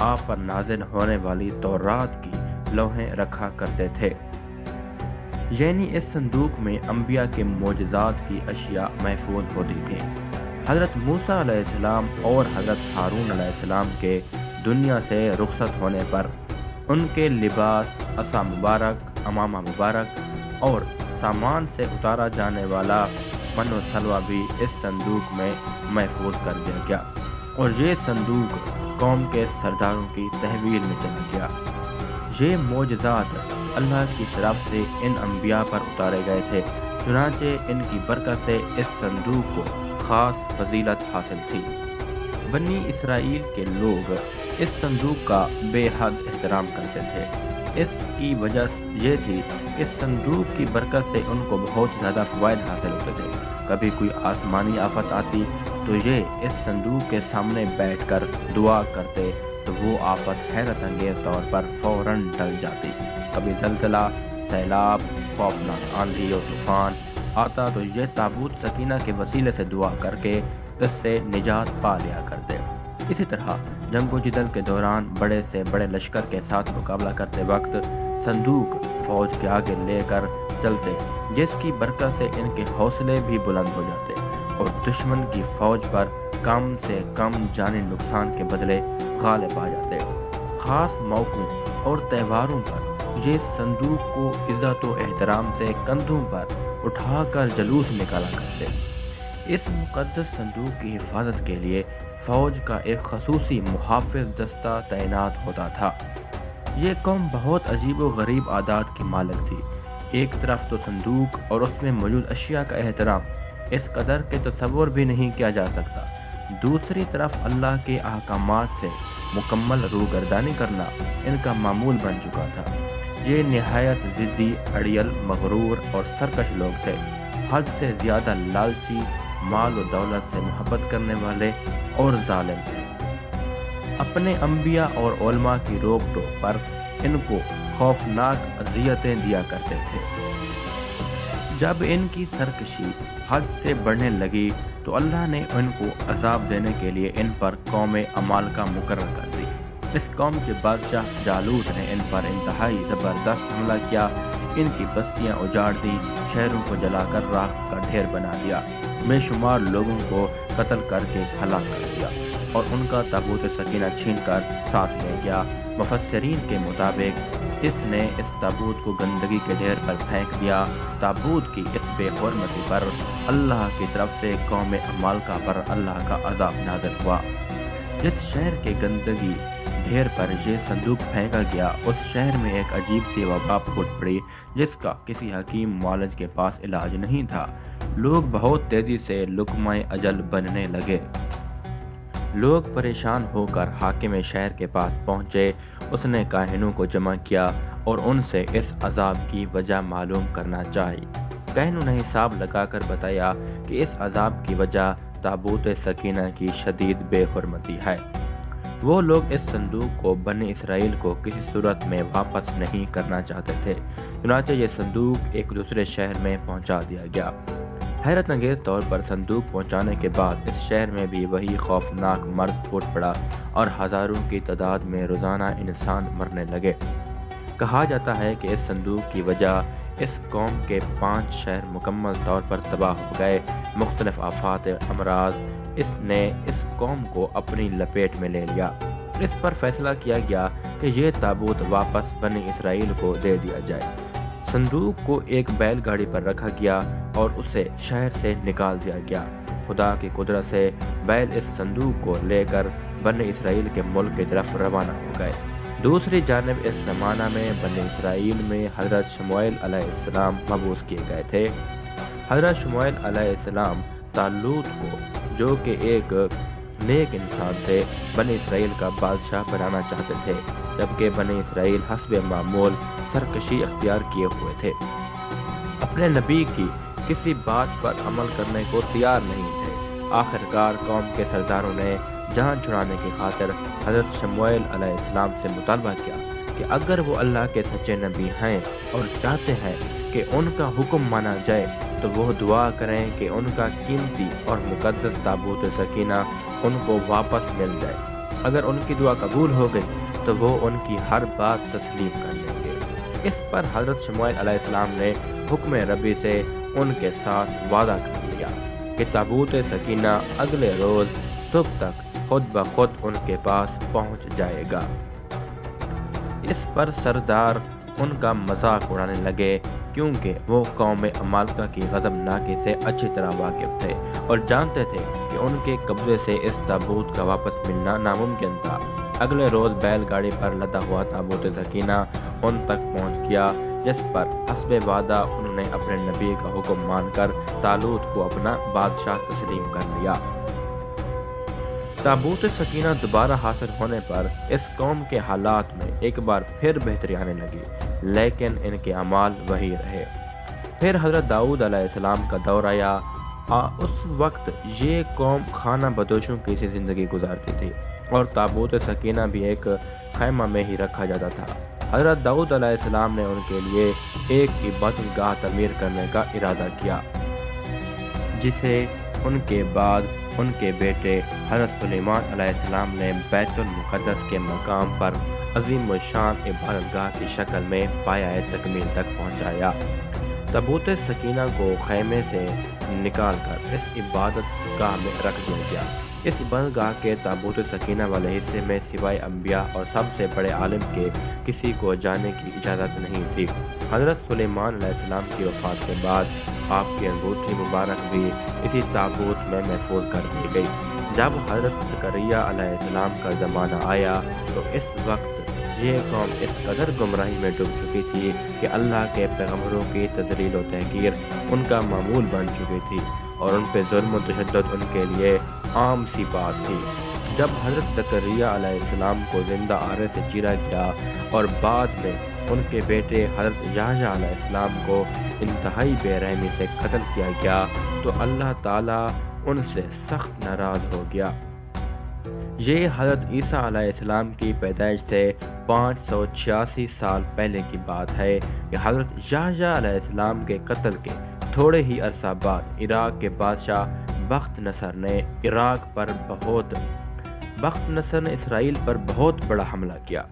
آپ پر نازل ہونے والی تورات کی لوحیں رکھا کرتے تھے۔ یعنی اس صندوق میں انبیاء کے معجزات کی اشیاء محفوظ ہوتی تھیں۔ حضرت موسیٰ علیہ السلام اور حضرت ہارون علیہ السلام کے دنیا سے رخصت ہونے پر ان کے لباس، عصا مبارک، امامہ مبارک اور سامان سے اتارا جانے والا من و سلوہ بھی اس صندوق میں محفوظ کر دیا گیا، اور یہ صندوق قوم کے سرداروں کی تحویل میں چلا گیا۔ یہ معجزات اللہ کی طرف سے ان انبیاء پر اتارے گئے تھے، چنانچہ ان کی برکت سے اس صندوق کو خاص فضیلت حاصل تھی۔ بنی اسرائیل کے لوگ اس صندوق کا بے حد احترام کرتے تھے۔ اس کی وجہ یہ تھی کہ صندوق کی برکت سے ان کو بہت زیادہ فوائد حاصل ہوتے تھے۔ کبھی کوئی آسمانی آفت آتی تو یہ اس صندوق کے سامنے بیٹھ کر دعا کرتے تو وہ آفت حیرت انگیز طور پر فوراً ٹل جاتی۔ کبھی زلزلہ، سیلاب، خوفناک آندھی اور طوفان آتا تو یہ تابوت سکینہ کے وسیلے سے دعا کر کے اس سے نجات پا لیا کرتے۔ اسی طرح جنگ و جدل کے دوران بڑے سے بڑے لشکر کے ساتھ مقابلہ کرتے وقت صندوق فوج کے آگے لے کر چلتے، جس کی برکت سے ان کے حوصلے بھی بلند ہو جاتے اور دشمن کی فوج پر کم سے کم جانی نقصان کے بدلے غالب آ جاتے۔ خاص موقعوں اور تہواروں پر یہ صندوق کو عزت و احترام سے کندھوں پر اٹھا کر جلوس نکالا کرتے۔ اس مقدس صندوق کی حفاظت کے لیے فوج کا ایک خصوصی محافظ دستہ تعینات ہوتا تھا۔ یہ قوم بہت عجیب و غریب عادات کی مالک تھی۔ ایک طرف تو صندوق اور اس میں موجود اشیاء کا احترام اس قدر کے تصور بھی نہیں کیا جا سکتا، دوسری طرف اللہ کے احکامات سے مکمل روگردانی کرنا ان کا معمول بن چکا تھا۔ یہ نہایت ضدی، اڑیل، مغرور اور سرکش لوگ تھے، حد سے زیادہ لالچی، مال و دولت سے محبت کرنے والے اور ظالم تھے۔ اپنے انبیاء اور علماء کی روک ٹوک پر ان کو خوفناک اذیتیں دیا کرتے تھے۔ جب ان کی سرکشی حد سے بڑھنے لگی تو اللہ نے ان کو عذاب دینے کے لیے ان پر قوم عمالقہ مقرر کر دی۔ اس قوم کے بادشاہ جالوت نے ان پر انتہائی زبردست حملہ کیا، ان کی بستیاں اجاڑ دی، شہروں کو جلا کر راکھ کا ڈھیر بنا دیا، بے شمار لوگوں کو قتل کر کے ہلاک کر دیا اور ان کا تابوت سکینہ چھین کر ساتھ لے گیا۔ مفسرین کے مطابق اس نے اس تابوت کو گندگی کے ڈھیر پر پھینک دیا۔ تابوت کی اس بے حرمتی پر اللہ کی طرف سے قوم عمالقہ پر اللہ کا عذاب نازل ہوا۔ جس شہر کے گندگی ڈھیر پر یہ صندوق پھینکا گیا، اس شہر میں ایک عجیب سی وبا پھوٹ پڑی جس کا کسی حکیم معالج کے پاس علاج نہیں تھا۔ لوگ بہت تیزی سے لقمہ اجل بننے لگے۔ لوگ پریشان ہو کر حاکم شہر کے پاس پہنچے۔ اس نے کاہنوں کو جمع کیا اور ان سے اس عذاب کی وجہ معلوم کرنا چاہی۔ کاہنوں نے حساب لگا کر بتایا کہ اس عذاب کی وجہ تابوت سکینہ کی شدید بے حرمتی ہے۔ وہ لوگ اس صندوق کو بنی اسرائیل کو کسی صورت میں واپس نہیں کرنا چاہتے تھے، چنانچہ یہ صندوق ایک دوسرے شہر میں پہنچا دیا گیا۔ حیرت انگیز طور پر صندوق پہنچانے کے بعد اس شہر میں بھی وہی خوفناک مرض پھوٹ پڑا اور ہزاروں کی تعداد میں روزانہ انسان مرنے لگے۔ کہا جاتا ہے کہ اس صندوق کی وجہ اس قوم کے 5 شہر مکمل طور پر تباہ ہو گئے۔ مختلف آفات، امراض اس نے اس قوم کو اپنی لپیٹ میں لے لیا۔ اس پر فیصلہ کیا گیا کہ یہ تابوت واپس بنی اسرائیل کو دے دیا جائے۔ صندوق کو ایک بیل گاڑی پر رکھا گیا اور اسے شہر سے نکال دیا گیا۔ خدا کی قدرت سے بیل اس صندوق کو لے کر بنی اسرائیل کے ملک کی طرف روانہ ہو گئے۔ دوسری جانب اس زمانہ میں بنی اسرائیل میں حضرت شموئیل علیہ السلام مبعوث کیے گئے تھے۔ حضرت شموئیل علیہ السلام طالوت کو، جو کہ ایک نیک انسان تھے، بنی اسرائیل کا بادشاہ بنانا چاہتے تھے، جبکہ بنی اسرائیل حسب معمول سرکشی اختیار کیے ہوئے تھے، اپنے نبی کی کسی بات پر عمل کرنے کو تیار نہیں تھے۔ آخرکار قوم کے سرداروں نے جان چھڑانے کی خاطر حضرت شموئیل علیہ السلام سے مطالبہ کیا کہ اگر وہ اللہ کے سچے نبی ہیں اور چاہتے ہیں کہ ان کا حکم مانا جائے تو وہ دعا کریں کہ ان کا قیمتی اور مقدس تابوت سکینہ ان کو واپس مل جائے۔ اگر ان کی دعا قبول ہو گئی تو وہ ان کی ہر بات تسلیم کر لیں گے۔ اس پر حضرت شموئیل علیہ السلام نے حکم ربی سے ان کے ساتھ وعدہ کر لیا کہ تابوت سکینہ اگلے روز صبح تک خود بخود ان کے پاس پہنچ جائے گا۔ اس پر سردار ان کا مذاق اڑانے لگے، کیونکہ وہ قوم عمالقہ کی غضبناکی سے اچھی طرح واقف تھے اور جانتے تھے کہ ان کے قبضے سے اس تابوت کا واپس ملنا ناممکن تھا۔ اگلے روز بیل گاڑی پر لدا ہوا تابوت سکینہ ان تک پہنچ گیا، جس پر حسب وعدہ انہوں نے اپنے نبی کا حکم مان کر طالوت کو اپنا بادشاہ تسلیم کر لیا۔ تابوت سکینہ دوبارہ حاصل ہونے پر اس قوم کے حالات میں ایک بار پھر بہتری آنے لگی، لیکن ان کے اعمال وہی رہے۔ پھر حضرت داؤد علیہ السلام کا دور آیا۔ اس وقت یہ قوم خانہ بدوشوں کی سی زندگی گزارتی تھی اور تابوت سکینہ بھی ایک خیمہ میں ہی رکھا جاتا تھا۔ حضرت داؤد علیہ السلام نے ان کے لیے ایک عبادت گاہ تعمیر کرنے کا ارادہ کیا، جسے ان کے بعد ان کے بیٹے حضرت سلیمان علیہ السلام نے بیت المقدس کے مقام پر عظیم الشان عبادت گاہ کی شکل میں پایہ تکمیل تک پہنچایا۔ تابوت سکینہ کو خیمے سے نکال کر اس عبادت گاہ میں رکھ دیا گیا۔ اس عبادت گاہ کے تابوت سکینہ والے حصے میں سوائے انبیاء اور سب سے بڑے عالم کے کسی کو جانے کی اجازت نہیں تھی۔ حضرت سلیمان علیہ السلام کی وفات کے بعد آپ کی انگوٹھی مبارک بھی اسی تابوت میں محفوظ کر دی گئی۔ جب حضرت زکریا علیہ السلام کا زمانہ آیا تو اس وقت یہ قوم اس قدر گمراہی میں ڈوب چکی تھی کہ اللہ کے پیغمبروں کی تذلیل و تحقیر ان کا معمول بن چکی تھی اور ان پہ ظلم و تشدد ان کے لیے عام سی بات تھی۔ جب حضرت زکریا علیہ السلام کو زندہ آرے سے چیرا گیا اور بعد میں ان کے بیٹے حضرت یحییٰ علیہ السلام کو انتہائی بے رحمی سے قتل کیا گیا تو اللہ تعالیٰ ان سے سخت ناراض ہو گیا۔ یہ حضرت عیسیٰ علیہ السلام کی پیدائش سے 586 سال پہلے کی بات ہے کہ حضرت یحییٰ علیہ السلام کے قتل کے تھوڑے ہی عرصہ بعد عراق کے بادشاہ بخت نصر نے اسرائیل پر بہت بڑا حملہ کیا۔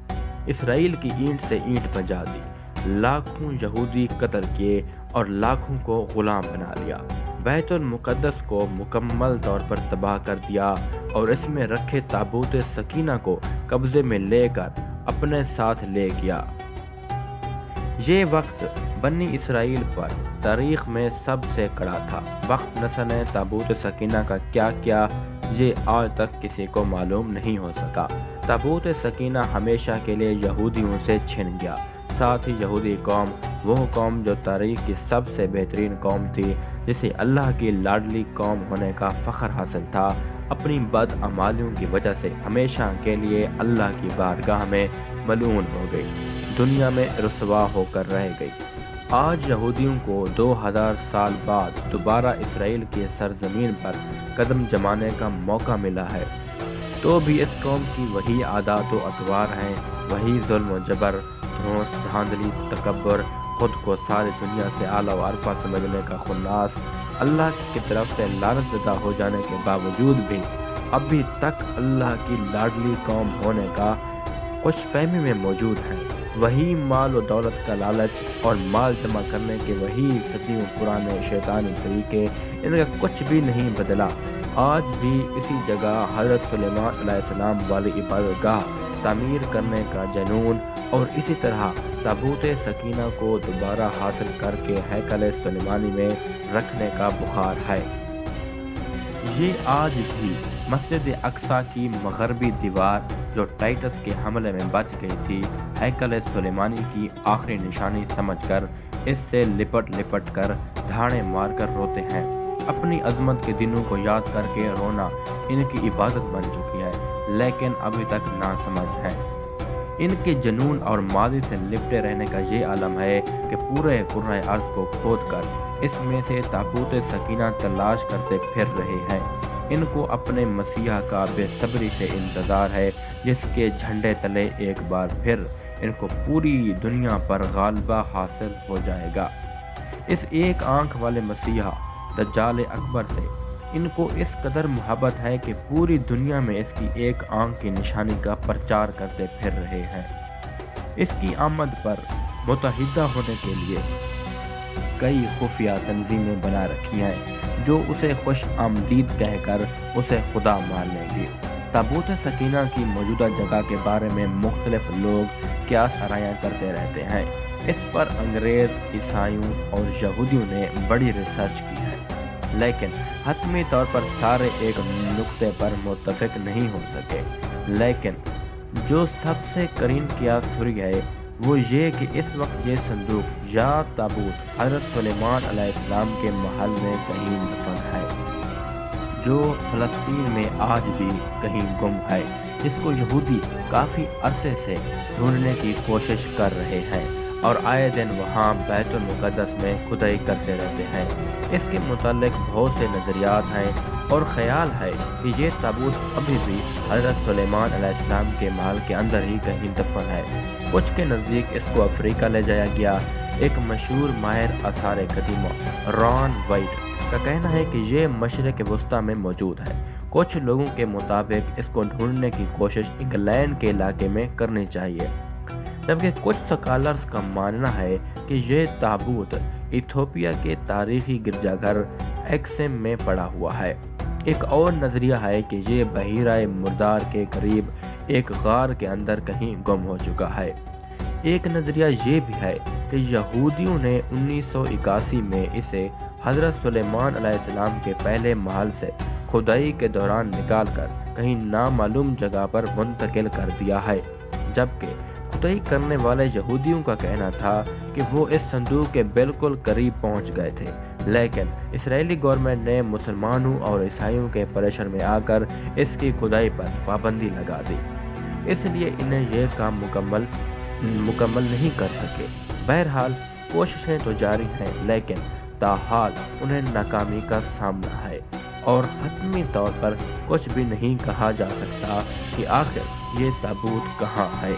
اسرائیل کی اینٹ سے اینٹ بجا دی، لاکھوں یہودی قتل کیے اور لاکھوں کو غلام بنا لیا۔ بیت المقدس کو مکمل طور پر تباہ کر دیا اور اس میں رکھے تابوت سکینہ کو قبضے میں لے کر اپنے ساتھ لے گیا۔ یہ وقت بنی اسرائیل پر تاریخ میں سب سے کڑا تھا۔ بخت نصر نے تابوت سکینہ کا کیا کیا یہ آج تک کسی کو معلوم نہیں ہو سکا۔ تابوت سکینہ ہمیشہ کے لیے یہودیوں سے چھن گیا۔ ساتھ ہی یہودی قوم، وہ قوم جو تاریخ کی سب سے بہترین قوم تھی، جسے اللہ کی لاڈلی قوم ہونے کا فخر حاصل تھا، اپنی بدعمالیوں کی وجہ سے ہمیشہ کے لیے اللہ کی بارگاہ میں ملعون ہو گئی، دنیا میں رسوا ہو کر رہ گئی۔ آج یہودیوں کو 2000 سال بعد دوبارہ اسرائیل کی سرزمین پر قدم جمانے کا موقع ملا ہے، تو بھی اس قوم کی وہی عادات و اطوار ہیں، وہی ظلم و جبر، دھونس، دھاندلی، تکبر، خود کو ساری دنیا سے اعلیٰ و عرفہ سمجھنے کا خناس، اللہ کی طرف سے لعنت زدہ ہو جانے کے باوجود بھی ابھی تک اللہ کی لاڈلی قوم ہونے کا خوش فہمی میں موجود ہے۔ وہی مال و دولت کا لالچ اور مال جمع کرنے کے وہی صدیوں پرانے شیطانی طریقے، ان کا کچھ بھی نہیں بدلا۔ آج بھی اسی جگہ حضرت سلیمان علیہ السلام والی عبادت گاہ تعمیر کرنے کا جنون اور اسی طرح تابوت سکینہ کو دوبارہ حاصل کر کے ہیکل سلیمانی میں رکھنے کا بخار ہے۔ یہ آج بھی مسجد اقصیٰ کی مغربی دیوار جو ٹائٹس کے حملے میں بچ گئی تھی، ہیکل سلیمانی کی آخری نشانی سمجھ کر اس سے لپٹ کر دھاڑے مار کر روتے ہیں۔ اپنی عظمت کے دنوں کو یاد کر کے رونا ان کی عبادت بن چکی ہے، لیکن ابھی تک ناسمجھ ہیں۔ ان کے جنون اور ماضی سے لپٹے رہنے کا یہ عالم ہے کہ پورے کرۂ ارض کو کھود کر اس میں سے تابوت سکینہ تلاش کرتے پھر رہے ہیں۔ ان کو اپنے مسیحا کا بے صبری سے انتظار ہے، جس کے جھنڈے تلے ایک بار پھر ان کو پوری دنیا پر غالبہ حاصل ہو جائے گا۔ اس ایک آنکھ والے مسیحا دجال اکبر سے ان کو اس قدر محبت ہے کہ پوری دنیا میں اس کی ایک آنکھ کی نشانی کا پرچار کرتے پھر رہے ہیں۔ اس کی آمد پر متحدہ ہونے کے لیے کئی خفیہ تنظیمیں بنا رکھی ہیں جو اسے خوش آمدید کہہ کر اسے خدا مان لیں گے۔ تابوت سکینہ کی موجودہ جگہ کے بارے میں مختلف لوگ قیاس آرائیاں کرتے رہتے ہیں۔ اس پر انگریز، عیسائیوں اور یہودیوں نے بڑی ریسرچ کی ہے، لیکن حتمی طور پر سارے ایک نقطے پر متفق نہیں ہو سکے۔ لیکن جو سب سے قریب قیاس تھیوری ہے وہ یہ کہ اس وقت یہ صندوق یا تابوت حضرت سلیمان علیہ السلام کے محل میں کہیں دفن ہے، جو فلسطین میں آج بھی کہیں گم ہے۔ اس کو یہودی کافی عرصے سے ڈھونڈنے کی کوشش کر رہے ہیں اور آئے دن وہاں بیت المقدس میں کھدائی کرتے رہتے ہیں۔ اس کے متعلق بہت سے نظریات ہیں اور خیال ہے کہ یہ تابوت ابھی بھی حضرت سلیمان علیہ السلام کے محل کے اندر ہی کہیں دفن ہے۔ کچھ کے نزدیک اس کو افریقہ لے جایا گیا۔ ایک مشہور ماہر آثار قدیمہ ران وائٹ کا کہنا ہے کہ یہ مشرق وسطیٰ میں موجود ہے۔ کچھ لوگوں کے مطابق اس کو ڈھونڈنے کی کوشش انگلینڈ کے علاقے میں کرنی چاہیے، جبکہ کچھ سکالرز کا ماننا ہے کہ یہ تابوت ایتھوپیا کے تاریخی گرجا گھر ایکسم میں پڑا ہوا ہے۔ ایک اور نظریہ ہے کہ یہ بحیرہ مردار کے قریب ایک غار کے اندر کہیں گم ہو چکا ہے۔ ایک نظریہ یہ بھی ہے کہ یہودیوں نے 1981 میں اسے حضرت سلیمان علیہ السلام کے پہلے محل سے کھدائی کے دوران نکال کر کہیں نامعلوم جگہ پر منتقل کر دیا ہے، جبکہ کھدائی کرنے والے یہودیوں کا کہنا تھا کہ وہ اس صندوق کے بالکل قریب پہنچ گئے تھے، لیکن اسرائیلی گورنمنٹ نے مسلمانوں اور عیسائیوں کے پریشر میں آ کر اس کی کھدائی پر پابندی لگا دی، اس لیے انہیں یہ کام مکمل نہیں کر سکے۔ بہرحال کوششیں تو جاری ہیں، لیکن تاحال انہیں ناکامی کا سامنا ہے اور حتمی طور پر کچھ بھی نہیں کہا جا سکتا کہ آخر یہ تابوت کہاں ہے۔